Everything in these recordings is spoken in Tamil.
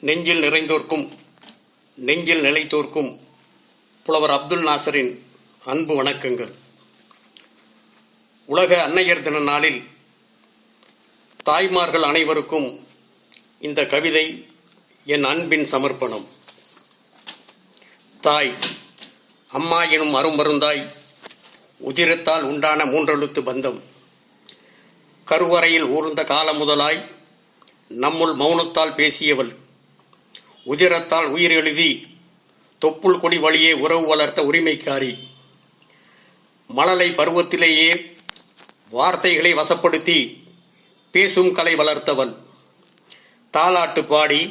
நெஞ்சில் நிறைந்தோர்க்கும் நெஞ்சில் நிலைத்தோர்க்கும் புலவர் அப்துல் நாசரின் அன்பு வணக்கங்கள். உலக அன்னையர் தின நாளில் தாய்மார்கள் அனைவருக்கும் இந்த கவிதை என் அன்பின் சமர்ப்பணம். தாய், அம்மா எனும் அருமருந்தாய், உதிரத்தால் உண்டான மூன்றெழுத்து பந்தம். கருவறையில் ஊர்ந்த காலம் முதலாய் நம்முள் மௌனத்தால் பேசியவள், உதிரத்தால் உயிர் எழுதி தொப்புள் கொடி வழியே உறவு வளர்த்த உரிமைக்காரி. மழலை பருவத்திலேயே வார்த்தைகளை வசப்படுத்தி பேசும் கலை வளர்த்தவள். தாலாட்டு பாடி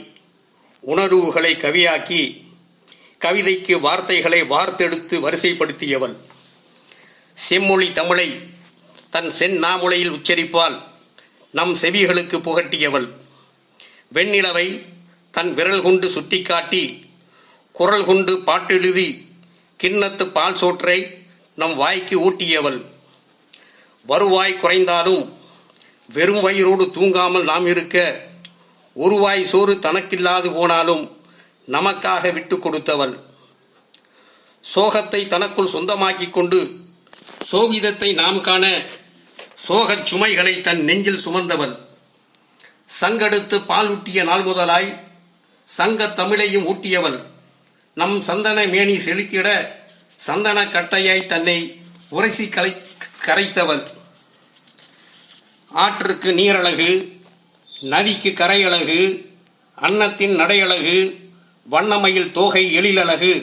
உணர்வுகளை கவியாக்கி கவிதைக்கு வார்த்தைகளை வார்த்தெடுத்து வரிசைப்படுத்தியவள். செம்மொழி தமிழை தன் செந்நாமுலையில் உச்சரிப்பால் நம் செவிகளுக்கு புகட்டியவள். வெண்ணிலவை தன் விரல் கொண்டு சுட்டிக்காட்டி குரல் கொண்டு பாட்டெழுதி கிண்ணத்து பால் சோற்றை நம் வாய்க்கு ஊட்டியவள். வருவாய் குறைந்தாலும் வெறும் வயிறோடு தூங்காமல் நாம் இருக்க, ஒருவாய் சோறு தனக்கில்லாது போனாலும் நமக்காக விட்டு கொடுத்தவள். சோகத்தை தனக்குள் சொந்தமாக்கி கொண்டு சோகிதத்தை நாம் காண சோகச் சுமைகளை தன் நெஞ்சில் சுமந்தவள். சங்கெடுத்து பால் ஊட்டிய நாள் முதலாய் சங்க தமிழையும் ஊட்டியவள். நம் சந்தன மேனி செலுத்திட சந்தன கட்டையாய் தன்னை உரைசி கரைத்தவள். ஆற்றுக்கு நீரழகு, நதிக்கு கரையழகு, அன்னத்தின் நடையழகு, வண்ணமயில் தோகை எழிலழகு,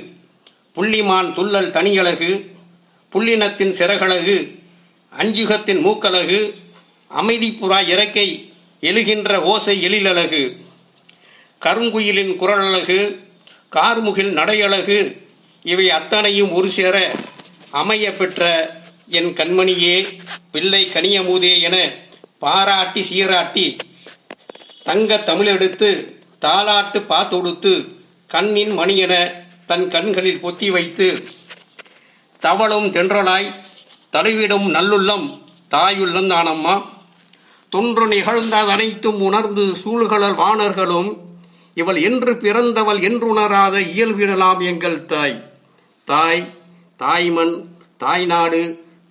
புள்ளிமான் துள்ளல் தனியழகு, புள்ளினத்தின் சிறகழகு, அஞ்சுகத்தின் மூக்கழகு, அமைதிப்புறா இறக்கை எழுகின்ற ஓசை எழிலழகு, கருங்குயிலின் குரலழகு, கார்முகில் நடையழகு, இவை அத்தனையும் ஒரு சேர அமைய பெற்ற என் கண்மணியே, பிள்ளை கனியமுதே என பாராட்டி சீராட்டி தங்க தமிழெடுத்து தாலாட்டு பாத்தொடுத்து கண்ணின் மணியென தன் கண்களில் பொத்தி வைத்து தவளும் தென்றலாய் தழுவிடும் நல்லுள்ளம் தாயுள்ளம் தானம்மா. தொன்று நிகழ்ந்தது அனைத்தும் உணர்ந்து சூழ்களல் வாணர்களும் இவள் என்று பிறந்தவள் என்றுணராத இயல்பிடலாம் எங்கள் தாய். தாய், தாய்மண், தாய்நாடு,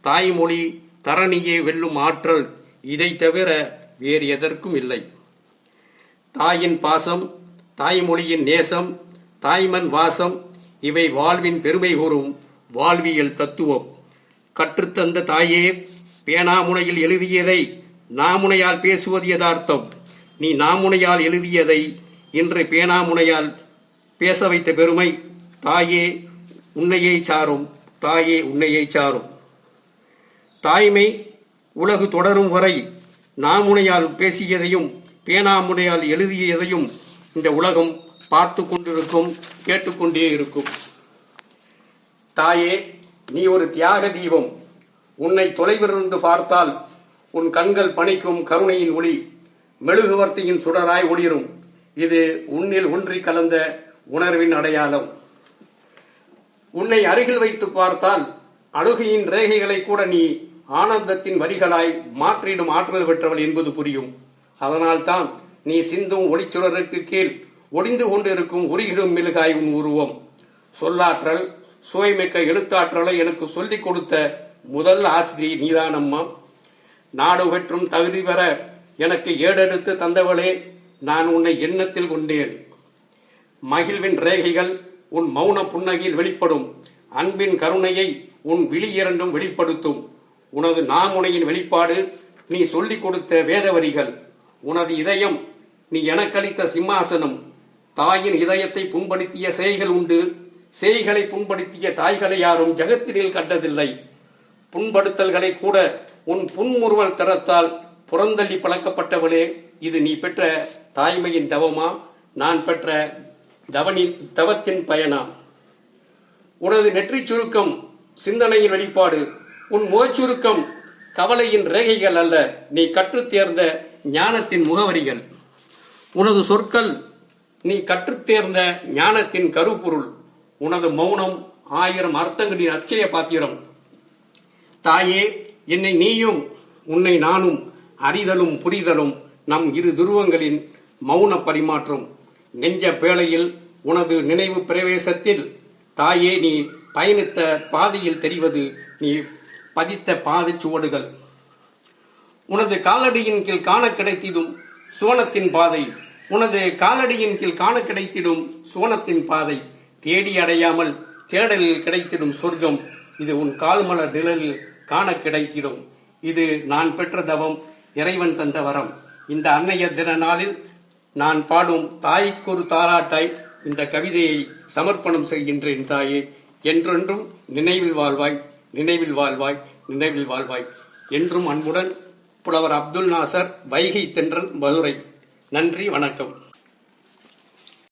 தாய்மொழி, தரணியே வெல்லும் ஆற்றல் இதை தவிர வேறு எதற்கும் இல்லை. தாயின் பாசம், தாய்மொழியின் நேசம், தாய்மண் வாசம், இவை வாழ்வின் பெருமை கூறும் வாழ்வியல் தத்துவம். கற்றுத்தந்த தாயே, பேனாமுனையில் எழுதியதை நாமுனையால் பேசுவது யதார்த்தம். நீ நாமுனையால் எழுதியதை இன்று பேனாமுனையால் பேச வைத்த பெருமை தாயே உன்னையை சாரும், தாயே உன்னையை சாரும். தாய்மை உலகு தொடரும் வரை நாமுனையால் பேசியதையும் பேனாமுனையால் எழுதியதையும் இந்த உலகம் பார்த்து கொண்டிருக்கும், கேட்டுக்கொண்டே இருக்கும். தாயே, நீ ஒரு தியாக தீபம். உன்னை தொலைவிலிருந்து பார்த்தால் உன் கண்கள் பணிக்கும் கருணையின் ஒளி மெழுகுவர்த்தியின் சுடராய் ஒளிரும். இது உன்னில் ஒன்றி கலந்த உணர்வின் அடையாளம். உன்னை அருகில் வைத்து பார்த்தால் அழுகையின் ரேகைகளை கூட நீ ஆனந்தத்தின் வரிகளாய் மாற்றிடும் ஆற்றல் பெற்றவள் என்பது புரியும். அதனால்தான் நீ சிந்தும் ஒளிச்சுடருக்கு கீழ் ஒடிந்து கொண்டிருக்கும் உருகிடும் மெழுகாய் உன் உருவம். சொல்லாற்றல், சுவைமிக்க எழுத்தாற்றலை எனக்கு சொல்லிக் கொடுத்த முதல் ஆசிரியை நீதானம்மா. நாடு பெற்றும் தகுதி பெற எனக்கு ஏடெடுத்து தந்தவளே, நான் உன்னை எண்ணத்தில் கொண்டேன். மகிழ்வின் ரேகைகள் உன் மௌன புன்னகையில் வெளிப்படும். அன்பின் கருணையை உன் விழி இரண்டும் வெளிப்படுத்தும். உனது நாமுனையின் வெளிப்பாடு நீ சொல்லிக் கொடுத்த வேத வரிகள். உனது இதயம் நீ எனக்களித்த சிம்மாசனம். தாயின் இதயத்தை புண்படுத்திய சேய்கள் உண்டு. சேய்களை புண்படுத்திய தாய்களை யாரும் ஜகத்தினில் கண்டதில்லை. புண்படுத்தல்களை கூட உன் புன்முறுவல் தரத்தால் புறந்தள்ளி பழக்கப்பட்டவளே, இது நீ பெற்ற தாய்மையின் தவமா, நான் பெற்ற தவத்தின் பயனா? உனது நெற்றி சுருக்கம் சிந்தனையின் வெளிப்பாடு. உன் முகச்சுருக்கம் கவலையின் ரேகைகள் அல்ல, நீ கற்றுத் தேர்ந்த ஞானத்தின் முகவரிகள். உனது சொற்கள் நீ கற்றுத் தேர்ந்த ஞானத்தின் கருப்பொருள். உனது மௌனம் 1000 அர்த்தங்களின் அச்சய பாத்திரம். தாயே, என்னை நீயும் உன்னை நானும் அறிதலும் புரிதலும் நம் இரு துருவங்களின் மௌன பரிமாற்றம். நெஞ்ச பேழையில் உனது நினைவு பிரவேசத்தில் தாயே நீ பயணித்த பாதையில் தெரிவது நீ பதித்த பாதைச் சுவடுகள். உனது காலடியின் கீழ் காண கிடைத்திடும் சுவனத்தின் பாதை, உனது காலடியின் கீழ் காண கிடைத்திடும் சுவனத்தின் பாதை, தேடி அடையாமல் தேடலில் கிடைத்திடும் சொர்க்கம், இது உன் கால்மலர் நிழலில் காண கிடைத்திடும். இது நான் பெற்ற தவம், இறைவன் தந்த வரம். இந்த அன்னையர் தின நாளில் நான் பாடும் தாய்க்கொரு தாலாட்டாய் இந்த கவிதையை சமர்ப்பணம் செய்கின்றேன் தாயே. என்றென்றும் நினைவில் வாழ்வாய், நினைவில் வாழ்வாய், நினைவில் வாழ்வாய். என்றும் அன்புடன் புலவர் அப்துல் நாசர், வைகை தென்றல், மதுரை. நன்றி, வணக்கம்.